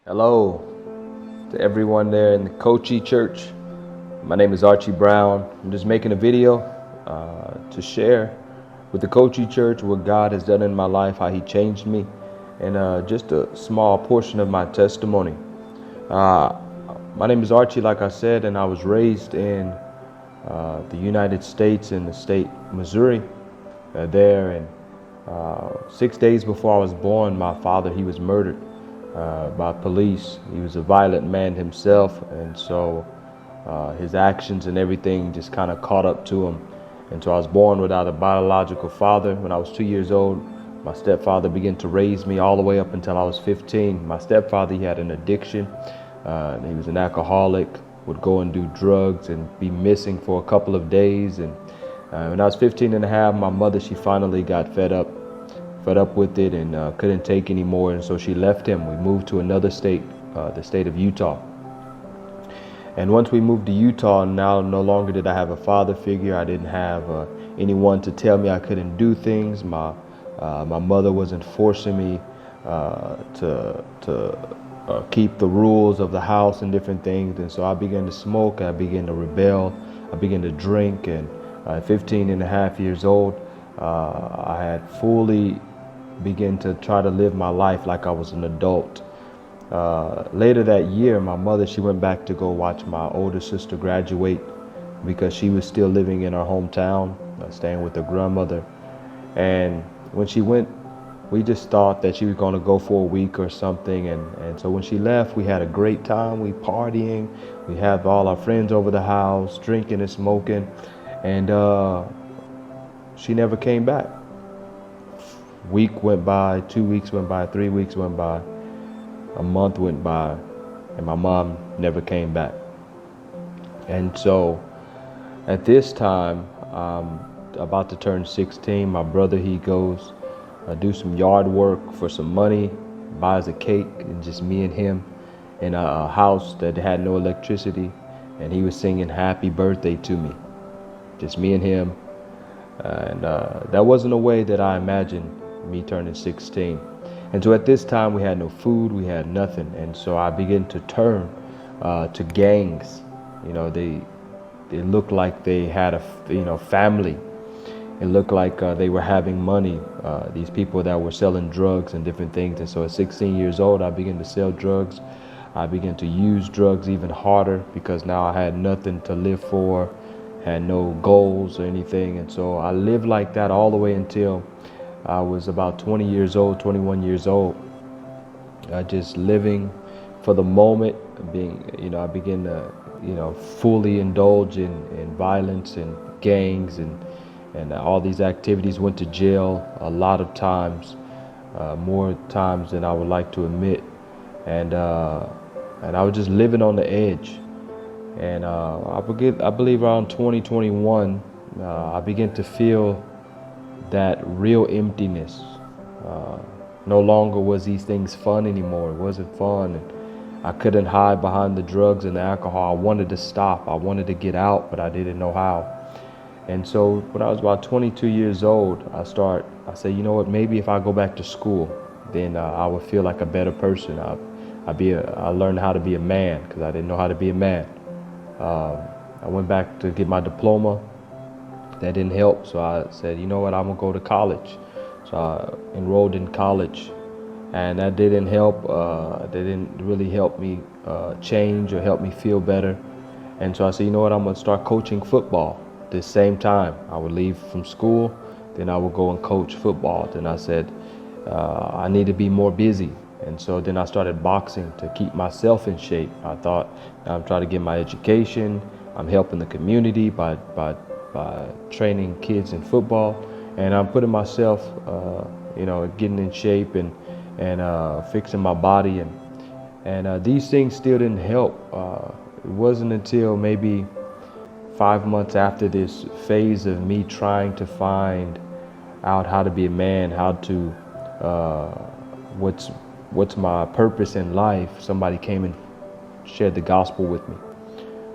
Hello to everyone there in the Kochi church. My name is Archie Brown. I'm just making a video to share with the Kochi church what God has done in my life, how He changed me, and just a small portion of my testimony. Uh, my name is Archie, like I said, and I was raised in the United States in the state Missouri there. And 6 days before I was born, my father, he was murdered by police. He was a violent man himself, and so his actions and everything just kind of caught up to him. And so I was born without a biological father. When I was 2 years old, my stepfather began to raise me all the way up until I was 15. My stepfather, he had an addiction. He was an alcoholic, would go and do drugs and be missing for a couple of days. And when I was 15 and a half, my mother, she finally got fed up with it and couldn't take anymore, and so she left him. We moved to another state, the state of Utah. And once we moved to Utah, now no longer did I have a father figure. I didn't have anyone to tell me I couldn't do things. My mother wasn't forcing me to keep the rules of the house and different things. And so I began to smoke, I began to rebel, I began to drink. And at 15 and a half years old, I had fully began to try to live my life like I was an adult. Later that year, my mother, she went back to go watch my older sister graduate because she was still living in our hometown, staying with her grandmother. And when she went, we just thought that she was going to go for a week or something. And so when she left, we had a great time. We partying. We had all our friends over the house, drinking and smoking. And she never came back. Week went by, 2 weeks went by, 3 weeks went by, a month went by, and my mom never came back. And so at this time, I'm about to turn 16. My brother, he goes do some yard work for some money, buys a cake, and just me and him in a house that had no electricity. And he was singing happy birthday to me, just me and him. And that wasn't a way that I imagined me turning 16. And so at this time, we had no food, we had nothing. And so I began to turn to gangs. You know, they looked like they had a family. It looked like they were having money, these people that were selling drugs and different things. And so at 16 years old, I began to sell drugs. I began to use drugs even harder because now I had nothing to live for, had no goals or anything. And so I lived like that all the way until I was about 20 years old, 21 years old. Just living for the moment, I began to, fully indulge in violence and gangs and all these activities. Went to jail a lot of times, more times than I would like to admit. And I was just living on the edge. And I believe around 2021, I began to feel that real emptiness. No longer was these things fun anymore. It wasn't fun. And I couldn't hide behind the drugs and the alcohol. I wanted to stop. I wanted to get out, but I didn't know how. And so when I was about 22 years old, I said, you know what, maybe if I go back to school, then I would feel like a better person. I learned how to be a man because I didn't know how to be a man. I went back to get my diploma. That didn't help, so I said, you know what, I'm gonna go to college. So I enrolled in college, and that didn't help. That didn't really help me change or help me feel better. And so I said, you know what, I'm gonna start coaching football. The same time, I would leave from school, then I would go and coach football. Then I said, I need to be more busy. And so then I started boxing to keep myself in shape. I thought, I'm trying to get my education. I'm helping the community by training kids in football, and I'm putting myself, getting in shape and fixing my body, and these things still didn't help. It wasn't until maybe 5 months after this phase of me trying to find out how to be a man, how to what's my purpose in life, somebody came and shared the gospel with me.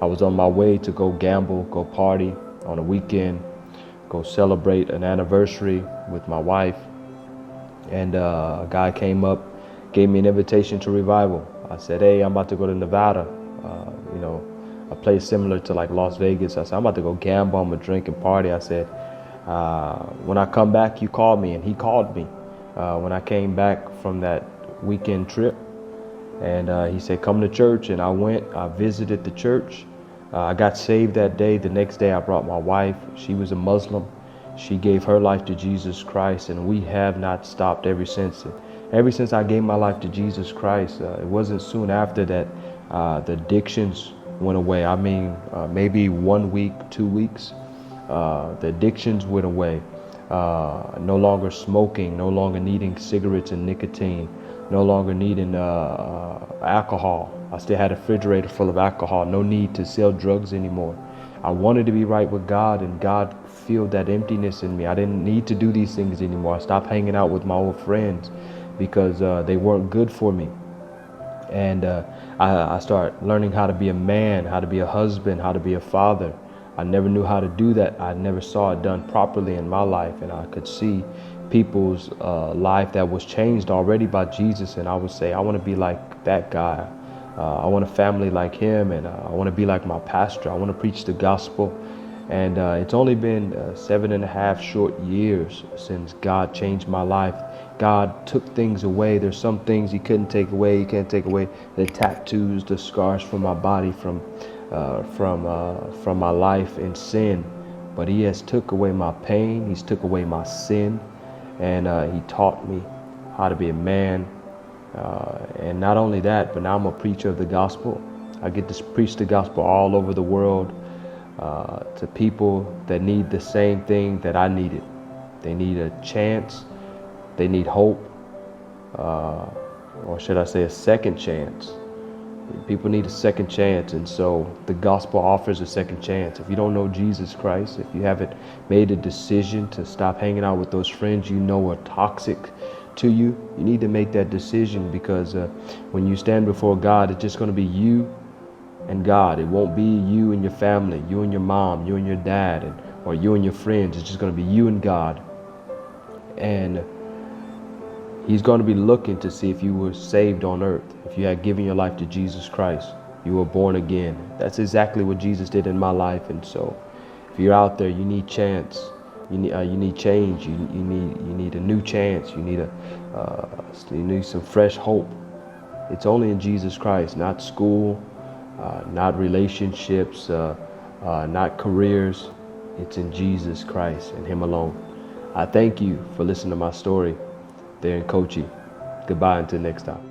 I was on my way to go gamble, go party on a weekend, go celebrate an anniversary with my wife. And a guy came up, gave me an invitation to revival. I said, hey, I'm about to go to Nevada, a place similar to like Las Vegas. I said, I'm about to go gamble, I'm gonna drink and party. I said, when I come back, you call me. And he called me when I came back from that weekend trip. And he said, come to church. And I went, I visited the church. I got saved that day. The next day I brought my wife. She was a Muslim. She gave her life to Jesus Christ, and we have not stopped ever since. Ever since I gave my life to Jesus Christ, it wasn't soon after that the addictions went away. I mean, maybe 1 week, 2 weeks, the addictions went away. No longer smoking, no longer needing cigarettes and nicotine, no longer needing alcohol. I still had a refrigerator full of alcohol. No need to sell drugs anymore. I wanted to be right with God, and God filled that emptiness in me. I didn't need to do these things anymore. I stopped hanging out with my old friends because they weren't good for me. And I started learning how to be a man, how to be a husband, how to be a father. I never knew how to do that. I never saw it done properly in my life, and I could see people's life that was changed already by Jesus, and I would say, I want to be like that guy. I want a family like him, and I want to be like my pastor. I want to preach the gospel. And it's only been 7.5 short years since God changed my life. God took things away. There's some things he couldn't take away. He can't take away the tattoos, the scars from my body, from my life in sin. But he has took away my pain. He's took away my sin. And he taught me how to be a man. And not only that, but now I'm a preacher of the gospel. I get to preach the gospel all over the world to people that need the same thing that I needed. They need a chance. They need hope. Or should I say a second chance. People need a second chance, and so the gospel offers a second chance. If you don't know Jesus Christ, if you haven't made a decision to stop hanging out with those friends you know are toxic to you, you need to make that decision, because when you stand before God, it's just going to be you and God. It won't be you and your family, you and your mom, you and your dad, or you and your friends. It's just going to be you and God. And he's going to be looking to see if you were saved on earth, if you had given your life to Jesus Christ, you were born again. That's exactly what Jesus did in my life. And so if you're out there, you need chance. You need change. You need a new chance. You need some fresh hope. It's only in Jesus Christ, not school, not relationships, not careers. It's in Jesus Christ and him alone. I thank you for listening to my story there in Kochi. Goodbye until next time.